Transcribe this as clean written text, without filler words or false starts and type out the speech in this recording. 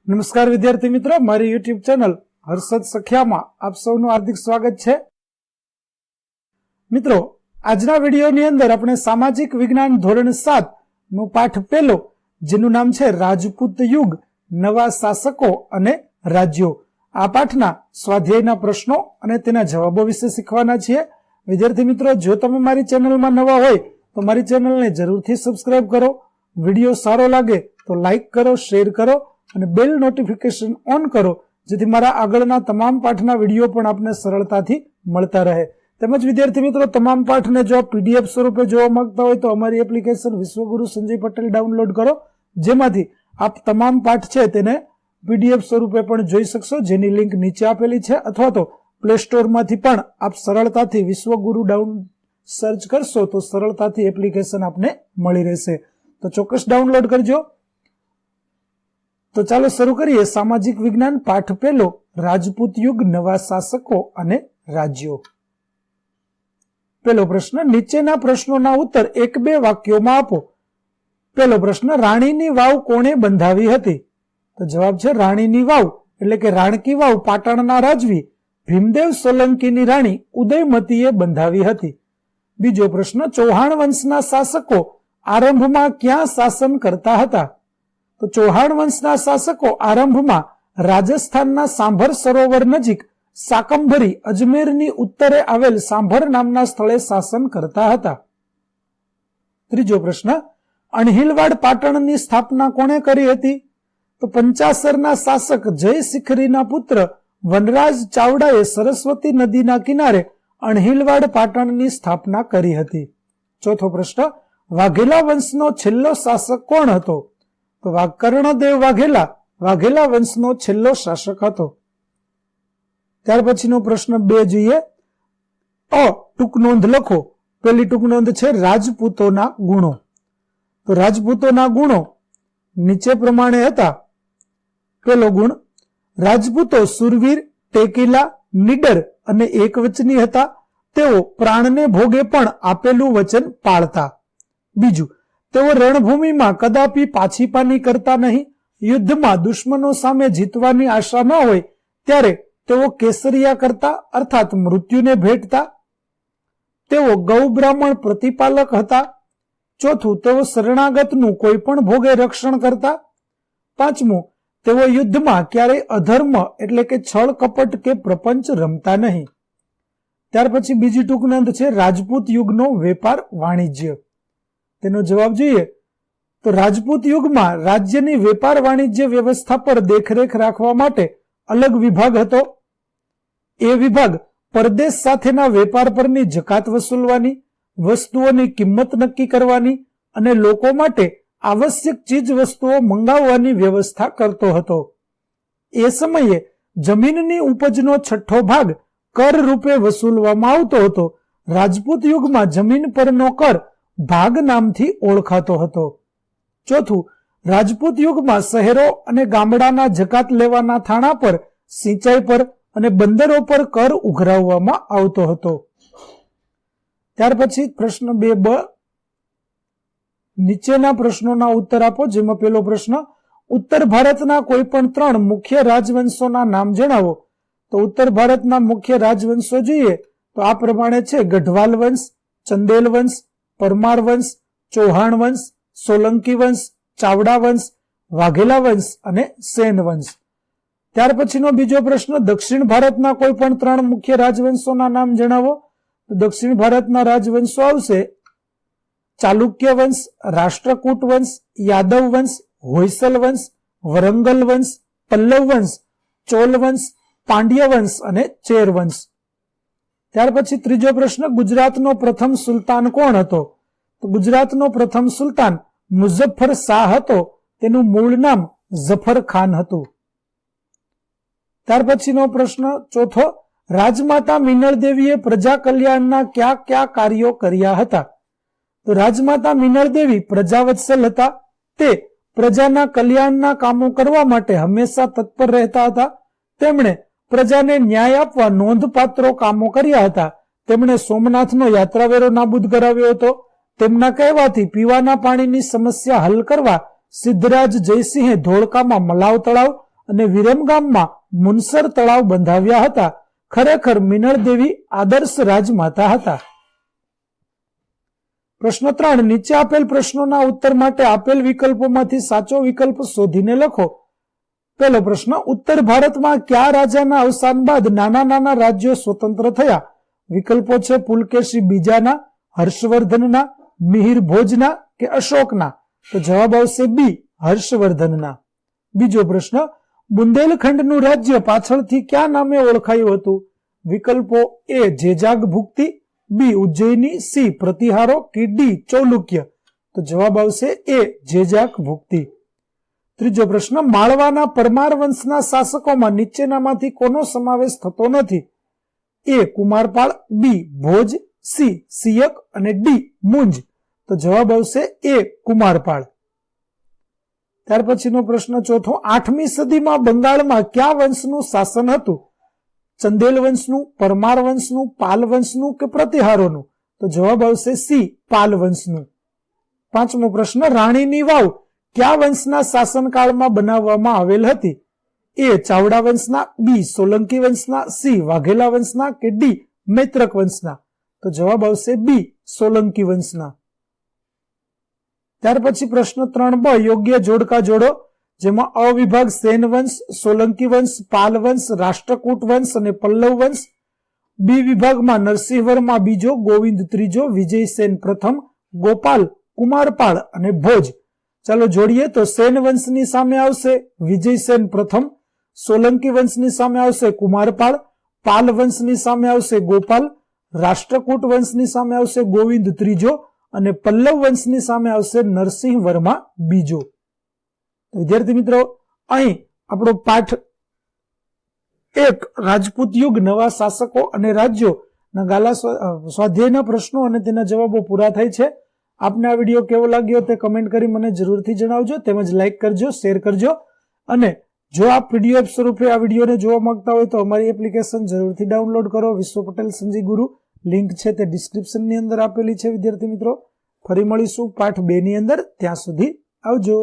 નમસ્કાર વિદ્યાર્થી મિત્રો, મારી યુટ્યુબ ચેનલ હર્ષદ સખિયામાં આપ સૌનું હાર્દિક સ્વાગત છે। મિત્રો, આજના વિડીયોની અંદર આપણે સામાજિક વિજ્ઞાન ધોરણ 7 નો પાઠ પહેલો, જેનું નામ છે રાજપૂત યુગ, નવા શાસકો અને રાજ્યો, આ પાઠના સ્વાધ્યાયના પ્રશ્નો અને તેના જવાબો વિશે શીખવાના છીએ। વિદ્યાર્થી મિત્રો, જો તમે મારી ચેનલમાં નવા હોય તો મારી ચેનલને જરૂરથી સબસ્ક્રાઇબ કરો, વિડીયો સારો લાગે તો લાઇક કરો, શેર કરો અને બેલ નોટિફિકેશન ઓન કરો, જેથી મારા આગળના તમામ પાઠના વિડીયો પણ આપને સરળતાથી મળતા રહે। તેમજ વિદ્યાર્થી મિત્રો, તમામ પાઠને જો આપ પીડીએફ સ્વરૂપે જોવા માંગતા હોય તો અમારી એપ્લિકેશન વિશ્વગુરુ સંજય પટેલ ડાઉનલોડ કરો, જેમાંથી આપ તમામ પાઠ છે તેને પીડીએફ સ્વરૂપે પણ જોઈ શકશો, જેની લિંક નીચે આપેલી છે, અથવા તો પ્લે સ્ટોરમાંથી પણ આપ સરળતાથી વિશ્વગુરુ સર્ચ કરશો તો સરળતાથી એપ્લિકેશન આપને મળી રહેશે, તો ચોક્કસ ડાઉનલોડ કરજો। તો ચાલો શરૂ કરીએ। સામાજિક વિજ્ઞાન પાઠ પહેલો, રાજપૂત યુગ, નવા શાસકો અને રાજ્યો। પહેલો પ્રશ્ન, નીચેના પ્રશ્નોના ઉત્તર 1-2 વાક્યોમાં આપો। પહેલો પ્રશ્ન, રાણીની વાવ કોણે બંધાવી હતી? તો જવાબ છે રાણીની વાવ એટલે કે રાણકી વાવ પાટણના રાજવી ભીમદેવ સોલંકીની રાણી ઉદયમતીએ બંધાવી હતી। બીજો પ્રશ્ન, ચૌહાણ વંશના શાસકો આરંભમાં ક્યાં શાસન કરતા હતા? તો ચૌહાણ વંશના શાસકો આરંભમાં રાજસ્થાનના સાંભર સરોવર નજીક સાકંભરી અજમેરની ઉત્તરે આવેલ સાંભર નામના સ્થળે શાસન કરતા હતા। ત્રીજો પ્રશ્ન, અણહિલવાડ પાટણની સ્થાપના કોણે કરી હતી? તો પંચાસરના શાસક જય શિખરીના પુત્ર વનરાજ ચાવડાએ સરસ્વતી નદીના કિનારે અણહિલવાડ પાટણની સ્થાપના કરી હતી। ચોથો પ્રશ્ન, વાઘેલા વંશનો છેલ્લો શાસક કોણ હતો? તો કર્ણદેવ વાઘેલા વંશનો છેલ્લો શાસક હતો। ત્યાર પછીનો પ્રશ્ન 2 જોઈએ। ટૂંક નોંધ લખો। પહેલી ટૂંક નોંધ છે રાજપૂતોના ગુણો। તો રાજપૂતોના ગુણો નીચે પ્રમાણે હતા। પહેલો ગુણ, રાજપૂતો સુરવીર, ટેકીલા, નીડર અને એકવચની હતા। તેઓ પ્રાણને ભોગે પણ આપેલું વચન પાળતા। બીજું, તેઓ રણભૂમિમાં કદાપી પાછીપાની કરતા નહીં। યુદ્ધમાં દુશ્મનો સામે જીતવાની આશા ન હોય ત્યારે તેઓ કેસરિયા કરતા, અર્થાત મૃત્યુને ભેટતા। તેઓ ગૌ બ્રાહ્મણ પ્રતિપાલક હતા। ચોથું, તેઓ શરણાગતનું કોઈ પણ ભોગે રક્ષણ કરતા। પાંચમું, તેઓ યુદ્ધમાં ક્યારેય અધર્મ એટલે કે છળ કપટ કે પ્રપંચ રમતા નહીં। ત્યાર પછી બીજી ટૂંક નોંધ છે રાજપૂત યુગનો વેપાર વાણિજ્ય। તેનો જવાબ જોઈએ તો રાજપૂત યુગમાં રાજ્યની વેપાર વાણિજ્ય વ્યવસ્થા પર દેખરેખ રાખવા માટે અલગ વિભાગ હતો। એ વિભાગ પરદેશ સાથેના વેપાર પરની જકાત વસૂલવાની, વસ્તુઓની કિંમત નક્કી કરવાની અને લોકો માટે આવશ્યક ચીજ વસ્તુઓ મંગાવવાની વ્યવસ્થા કરતો હતો। એ સમયે જમીનની ઉપજનો 6ઠ્ઠો ભાગ કર રૂપે વસૂલવામાં આવતો હતો। રાજપૂત યુગમાં જમીન પરનો કર ભાગ નામથી ઓળખાતો હતો। ચોથું, રાજપૂત યુગમાં શહેરો અને ગામડાના જકાત લેવાના થાણા પર, સિંચાઈ પર અને બંદરો પર કર ઉઘરાવવામાં આવતો હતો। ત્યાર પછી પ્રશ્ન 2બ, નીચેના પ્રશ્નોના ઉત્તર આપો। જેમાં પહેલો પ્રશ્ન, ઉત્તર ભારતના કોઈ પણ 3 મુખ્ય રાજવંશોના નામ જણાવો। તો ઉત્તર ભારતના મુખ્ય રાજવંશો જોઈએ તો આ પ્રમાણે છે ગઢવાલ વંશ, ચંદેલ વંશ, પરમાર વંશ, ચૌહાણ વંશ, સોલંકી વંશ, ચાવડા વંશ, વાઘેલા વંશ અને સેન વંશ। ત્યાર પછીનો બીજો પ્રશ્ન, દક્ષિણ ભારતના કોઈ પણ 3 મુખ્ય રાજવંશોના નામ જણાવો। તો દક્ષિણ ભારતના રાજવંશો આવશે ચાલુક્ય વંશ, રાષ્ટ્રકૂટ વંશ, યાદવ વંશ, હોયસલ વંશ, વરંગલ વંશ, પલ્લવ વંશ, ચોલ વંશ, પાંડ્ય વંશ અને ચેર વંશ। ત્યાર પછી ત્રીજો પ્રશ્ન, ગુજરાતનો પ્રથમ સુલતાન કોણ હતો? તો ગુજરાતનો પ્રથમ સુલતાન મુઝફ્ફર શાહ હતો। તેનું મૂળ નામ ઝફર ખાન હતું। ત્યાર પછીનો પ્રશ્ન ચોથો, રાજમાતા મિનળ દેવીએ પ્રજા કલ્યાણના કયા કયા કાર્યો કર્યા હતા? તો રાજમાતા મિનળ દેવી પ્રજાવત્સલ હતા। તે પ્રજાના કલ્યાણના કામો કરવા માટે હંમેશા તત્પર રહેતા હતા। તેમણે પ્રજાને ન્યાય આપવા નોંધપાત્ર કામો કર્યા હતા। તેમણે સોમનાથનો યાત્રાવેરો નાબૂદ કરાવ્યો હતો। તેમના કહેવાથી પીવાના પાણીની સમસ્યા હલ કરવા સિદ્ધરાજ જયસિંહે ધોળકામાં મલાવ તળાવ અને વિરમગામમાં મુનસર તળાવ બંધાવ્યા હતા. ખરેખર મિનળ દેવી આદર્શ રાજમાતા હતા. પ્રશ્ન 3, નીચે આપેલ પ્રશ્નોના ઉત્તર માટે આપેલ વિકલ્પોમાંથી સાચો વિકલ્પ શોધીને લખો. પહેલો પ્રશ્ન, ઉત્તર ભારતમાં કયા રાજાના અવસાન બાદ નાના નાના રાજ્યો સ્વતંત્ર થયા? વિકલ્પો છે પુલકેશી બીજાના, હર્ષવર્ધનના, મિહિર ભોજના કે અશોકના. તો જવાબ આવશે બી, હર્ષવર્ધનના. બીજો પ્રશ્ન, બુંદેલખંડનું રાજ્ય પાછળથી કયા નામે ઓળખાયું હતું? વિકલ્પો એ જેજાગ ભુક્તિ, બી ઉજ્જૈની, સી પ્રતિહારો કે ડી ચૌલુક્ય. તો જવાબ આવશે એ જેજાગ ભુક્તિ. ત્રીજો પ્રશ્ન, માળવાના પરમાર વંશના શાસકોમાં નીચેનામાંથી કોનો સમાવેશ થતો નથી? એ કુમારપાળ, બી ભોજ, સી સિયક અને ડી મુંજ. તો જવાબ આવશે એ કુમારપાળ. ત્યાર પછીનો પ્રશ્ન ચોથો, 8મી સદીમાં બંગાળમાં કયા વંશનું શાસન હતું? ચંદેલ વંશનું, પરમાર વંશનું, પાલ વંશનું કે પ્રતિહારોનું? તો જવાબ આવશે સી પાલ વંશનું. 5મો પ્રશ્ન, રાણીની વાવ કયા વંશના શાસનકાળમાં બનાવવામાં આવેલ હતી? એ ચાવડા વંશના, બી સોલંકી વંશના, સી વાઘેલા વંશના કે ડી મૈત્રક વંશના? તો જવાબ આવશે બી સોલંકી વંશના. ત્યાર પછી પ્રશ્ન 3બ, યોગ્ય જોડકા જોડો, જેમાં અ વિભાગ સેન વંશ, સોલંકી વંશ, પાલ વંશ, રાષ્ટ્રકૂટ વંશ અને પલ્લવ વંશ. બી વિભાગમાં નરસિંહ વર્મા બીજો, ગોવિંદ ત્રીજો, વિજયસેન પ્રથમ, ગોપાલ, કુમારપાળ અને ભોજ. ચાલો જોડીએ તો સેન વંશની સામે આવશે વિજયસેન પ્રથમ, સોલંકી વંશની સામે આવશે કુમારપાળ, પાલ વંશની સામે આવશે ગોપાલ, રાષ્ટ્રકૂટ વંશની સામે આવશે ગોવિંદ ત્રીજો અને પલ્લવ વંશની સામે આવશે નરસિંહ વર્મા બીજો. વિદ્યાર્થી મિત્રો, અહીં આપણો પાઠ 1 રાજપૂત યુગ નવા શાસકો અને રાજ્યો ના ગાલા સ્વાધ્યાયના પ્રશ્નો અને તેના જવાબો પૂરા થાય છે. આપને આ વિડીયો કેવો લાગ્યો તે કમેન્ટ કરી મને જરૂરથી જણાવજો, તેમજ લાઈક કરજો, શેર કરજો. અને જો આપ પીડીએફ સ્વરૂપે આ વિડીયોને જોવા માંગતા હોય તો અમારી એપ્લિકેશન જરૂરથી ડાઉનલોડ કરો. વિશ્વ પટેલ સંજય ગુરુ, લિંક છે તે ડિસ્ક્રિપ્શનની અંદર આપેલી છે. વિદ્યાર્થી મિત્રો, ફરી મળીશું પાઠ 2 ની અંદર. ત્યાં સુધી આવજો.